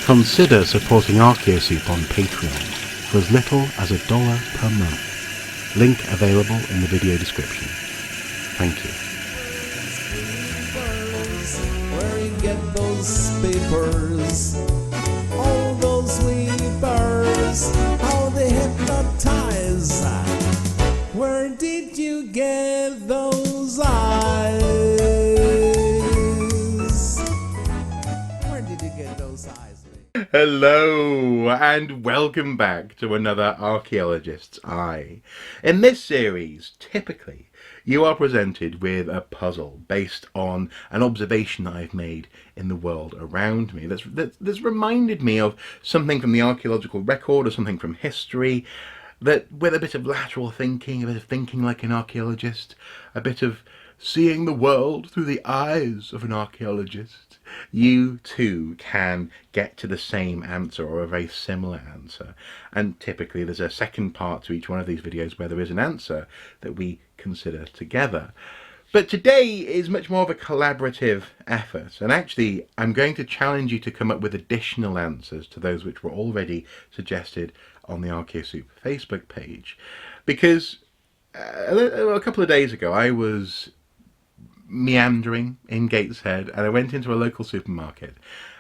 Consider supporting ArchaeoSoup on Patreon for as little as $1 per month. Link available in the video description. Thank you. Where you get those papers, all those weepers, how they hypnotize. Where did you get those eyes? Where did you get those eyes? Hello and welcome back to another Archaeologist's Eye. In this series, typically, you are presented with a puzzle based on an observation that I've made in the world around me that's reminded me of something from the archaeological record or something from history, that with a bit of lateral thinking, a bit of thinking like an archaeologist, a bit of seeing the world through the eyes of an archaeologist, you too can get to the same answer or a very similar answer. And typically there's a second part to each one of these videos where there is an answer that we consider together. But today is much more of a collaborative effort, and actually I'm going to challenge you to come up with additional answers to those which were already suggested on the ArchaeoSoup Facebook page, because a couple of days ago I was meandering in Gateshead and I went into a local supermarket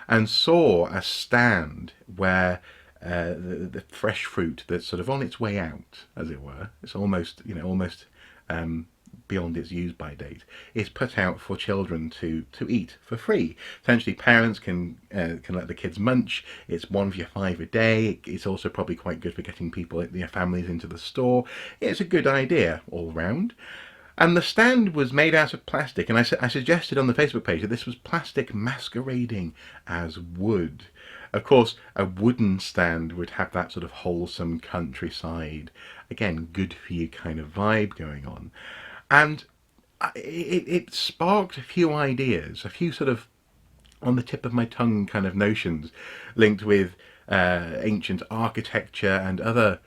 and saw a stand where the fresh fruit that's sort of on its way out, as it were, it's almost beyond its use by date, is put out for children to eat for free. Essentially, parents can let the kids munch. It's one for your $5 a day. It's also probably quite good for getting people, their families, into the store. It's a good idea all round. And the stand was made out of plastic, and I suggested on the Facebook page that this was plastic masquerading as wood. Of course, a wooden stand would have that sort of wholesome countryside, again, good for you kind of vibe going on. And it sparked a few ideas, a few sort of on the tip of my tongue kind of notions linked with ancient architecture and other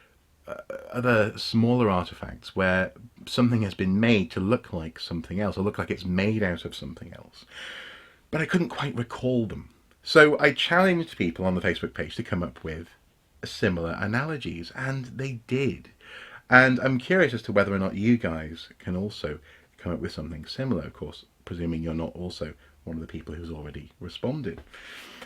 smaller artifacts where something has been made to look like something else, or look like it's made out of something else. But I couldn't quite recall them. So I challenged people on the Facebook page to come up with similar analogies, and they did. And I'm curious as to whether or not you guys can also come up with something similar, of course, presuming you're not also one of the people who's already responded.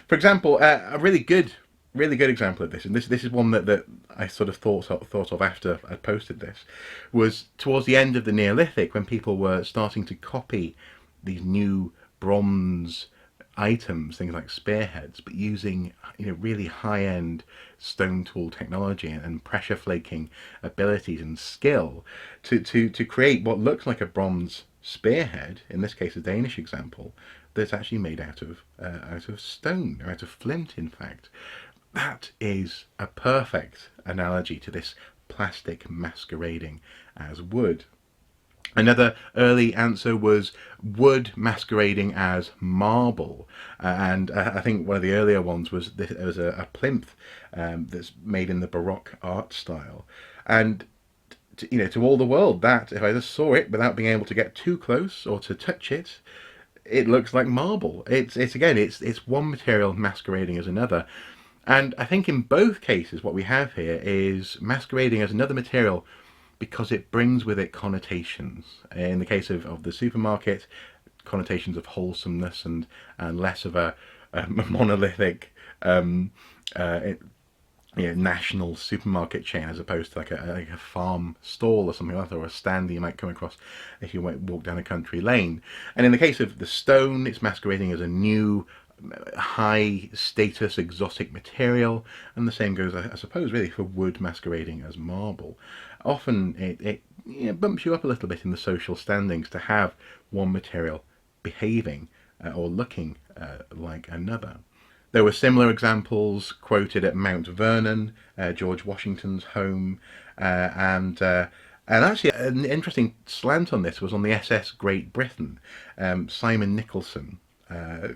For example, a really good example of this, and this is one that I sort of thought of after I posted this, was towards the end of the Neolithic, when people were starting to copy these new bronze items, things like spearheads, but using really high-end stone tool technology and pressure flaking abilities and skill to create what looks like a bronze spearhead, in this case a Danish example, that's actually made out of stone, or out of flint in fact. That is a perfect analogy to this plastic masquerading as wood. Another early answer was wood masquerading as marble, and I think one of the earlier ones was there was a plinth that's made in the Baroque art style, and to all the world, that if I just saw it without being able to get too close or to touch it, it looks like marble. It's one material masquerading as another. And I think in both cases what we have here is masquerading as another material because it brings with it connotations. In the case of the supermarket, connotations of wholesomeness and less of a monolithic national supermarket chain, as opposed to like a farm stall or something like that, or a stand that you might come across if you walk down a country lane. And in the case of the stone, it's masquerading as a new high status exotic material, and the same goes, I suppose, really for wood masquerading as marble. Often it bumps you up a little bit in the social standings to have one material behaving or looking like another. There were similar examples quoted at Mount Vernon, George Washington's home, and actually an interesting slant on this was on the SS Great Britain. Simon Nicholson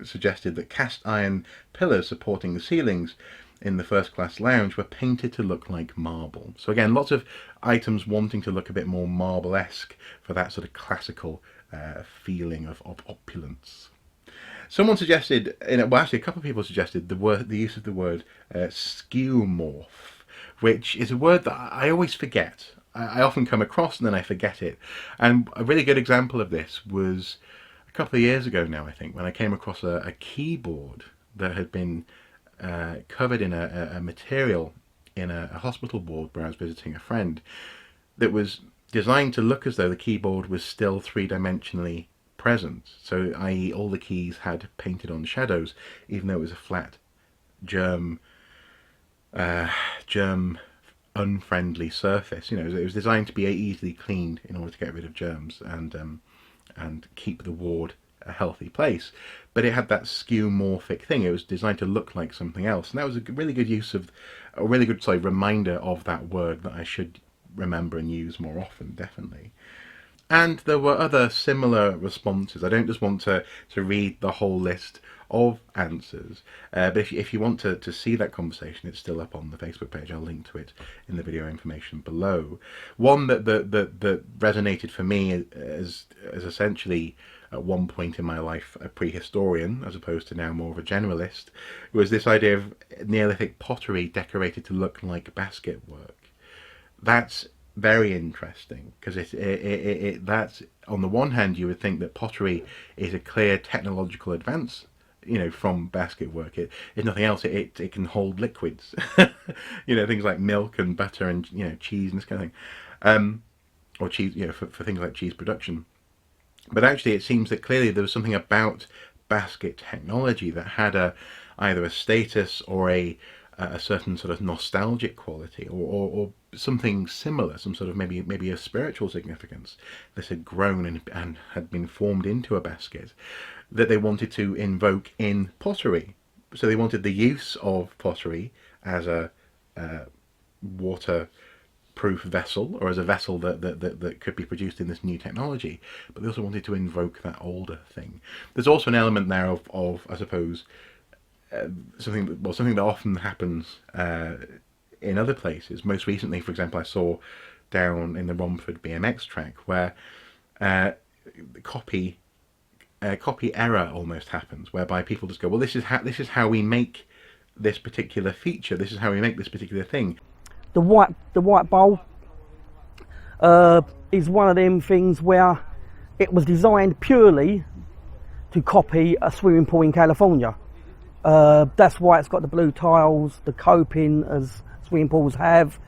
suggested that cast iron pillars supporting the ceilings in the first class lounge were painted to look like marble. So again, lots of items wanting to look a bit more marble-esque for that sort of classical feeling of opulence. Someone suggested, well, actually, a couple of people suggested the use of the word skeuomorph, which is a word that I always forget. I often come across and then I forget it. And a really good example of this was a couple of years ago now, I think, when I came across a keyboard that had been covered in a material in a hospital ward where I was visiting a friend, that was designed to look as though the keyboard was still three-dimensionally present. So, i.e., all the keys had painted on shadows, even though it was a flat, germ unfriendly surface. You know, it was designed to be easily cleaned in order to get rid of germs and keep the ward a healthy place. But it had that skeuomorphic thing. It was designed to look like something else, and that was a really good use of a really good reminder of that word that I should remember and use more often, definitely. And there were other similar responses. I don't just want to read the whole list of answers, but if you want to see that conversation, it's still up on the Facebook page. I'll link to it in the video information below. One that resonated for me as essentially at one point in my life a prehistorian, as opposed to now more of a generalist, was this idea of Neolithic pottery decorated to look like basket work. That's very interesting, because that's, on the one hand, you would think that pottery is a clear technological advance, you know, from basket work. If nothing else, it can hold liquids, you know, things like milk and butter and, you know, cheese and this kind of thing, or cheese, you know, for things like cheese production. But actually, it seems that clearly there was something about basket technology that had either a status or a certain sort of nostalgic quality, or something similar, some sort of maybe a spiritual significance. This had grown and had been formed into a basket that they wanted to invoke in pottery. So they wanted the use of pottery as a waterproof vessel, or as a vessel that could be produced in this new technology, but they also wanted to invoke that older thing. There's also an element there of I suppose, something that often happens in other places. Most recently, for example, I saw down in the Romford BMX track where copy error almost happens, whereby people just go, well, this is how we make this particular feature. This is how we make this particular thing. The white bowl is one of them things where it was designed purely to copy a swimming pool in California. That's why it's got the blue tiles, the coping as swimming pools have,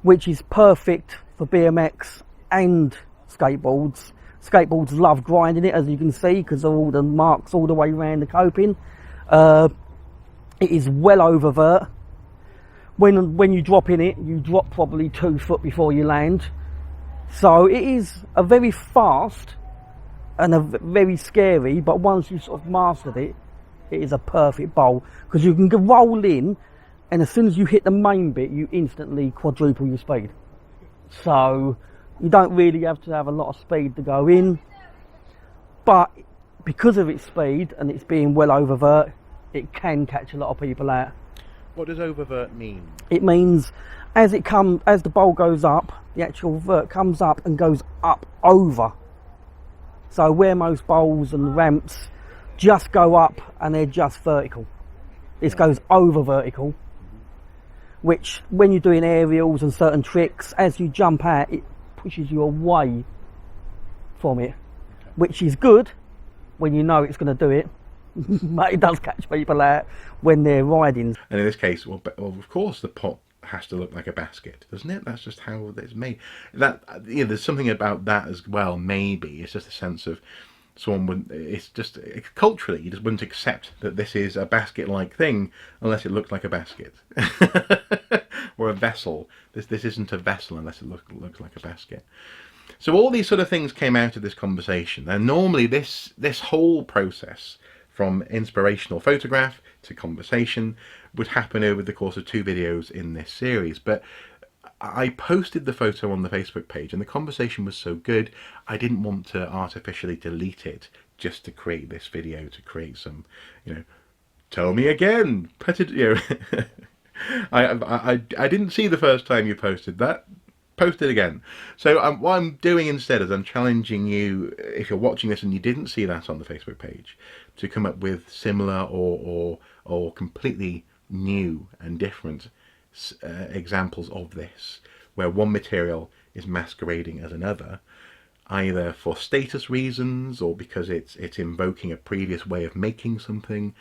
which is perfect for BMX and skateboards. Skateboards love grinding it, as you can see, because of all the marks all the way around the coping. It is well over vert. When you drop in it, you drop probably 2 foot before you land. So it is a very fast and a very scary, but once you sort of mastered it, it is a perfect bowl, because you can roll in, and as soon as you hit the main bit, you instantly quadruple your speed. So you don't really have to have a lot of speed to go in, but because of its speed and it's being well over vert, it can catch a lot of people out. What does oververt mean? It means as the bowl goes up, the actual vert comes up and goes up over. So where most bowls and ramps just go up and they're just vertical, this goes over vertical, which when you're doing aerials and certain tricks, as you jump out, it pushes you away from it, which is good when you know it's going to do it, but it does catch people out when they're riding. And in this case, well, of course the pot has to look like a basket, doesn't it? That's just how it's made. That, yeah, there's something about that as well. Maybe it's just a sense of someone wouldn't. It's just culturally, you just wouldn't accept that this is a basket-like thing unless it looked like a basket or a vessel. This isn't a vessel unless it looks like a basket. So all these sort of things came out of this conversation, and normally this whole process, from inspirational photograph to conversation, would happen over the course of 2 videos in this series. But I posted the photo on the Facebook page, and the conversation was so good, I didn't want to artificially delete it just to create this video, to create some, tell me again, put it, I didn't see the first time you posted that. post it again. So what I'm doing instead is I'm challenging you, if you're watching this and you didn't see that on the Facebook page, to come up with similar or completely new and different examples of this, where one material is masquerading as another, either for status reasons or because it's invoking a previous way of making something,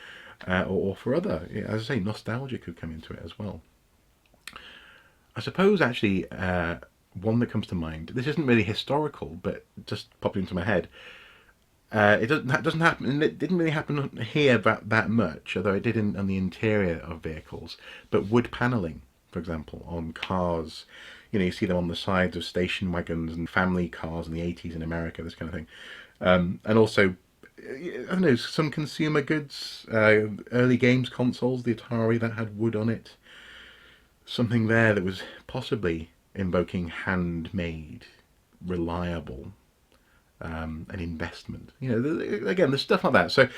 or for other, as I say, nostalgia could come into it as well. I suppose actually one that comes to mind, this isn't really historical, but just popped into my head. It doesn't happen. It didn't really happen here that much, although it did on the interior of vehicles. But wood panelling, for example, on cars. You know, you see them on the sides of station wagons and family cars in the 80s in America, this kind of thing. And also, I don't know, some consumer goods, early games consoles, the Atari that had wood on it. Something there that was possibly invoking handmade, reliable, an investment. You know, again, there's stuff like that. So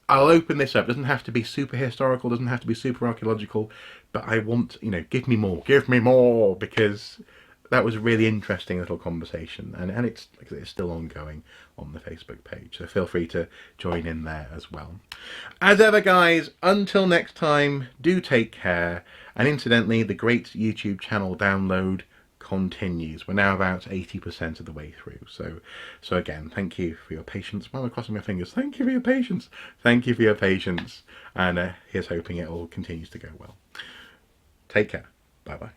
I'll open this up. It doesn't have to be super historical, doesn't have to be super archaeological, but I want, you know, give me more, because that was a really interesting little conversation, and it's still ongoing on the Facebook page, so feel free to join in there as well. As ever, guys, until next time, do take care, and incidentally, the great YouTube channel download continues. We're now about 80% of the way through, so again, thank you for your patience. While I'm crossing my fingers, thank you for your patience, and here's hoping it all continues to go well. Take care. Bye bye.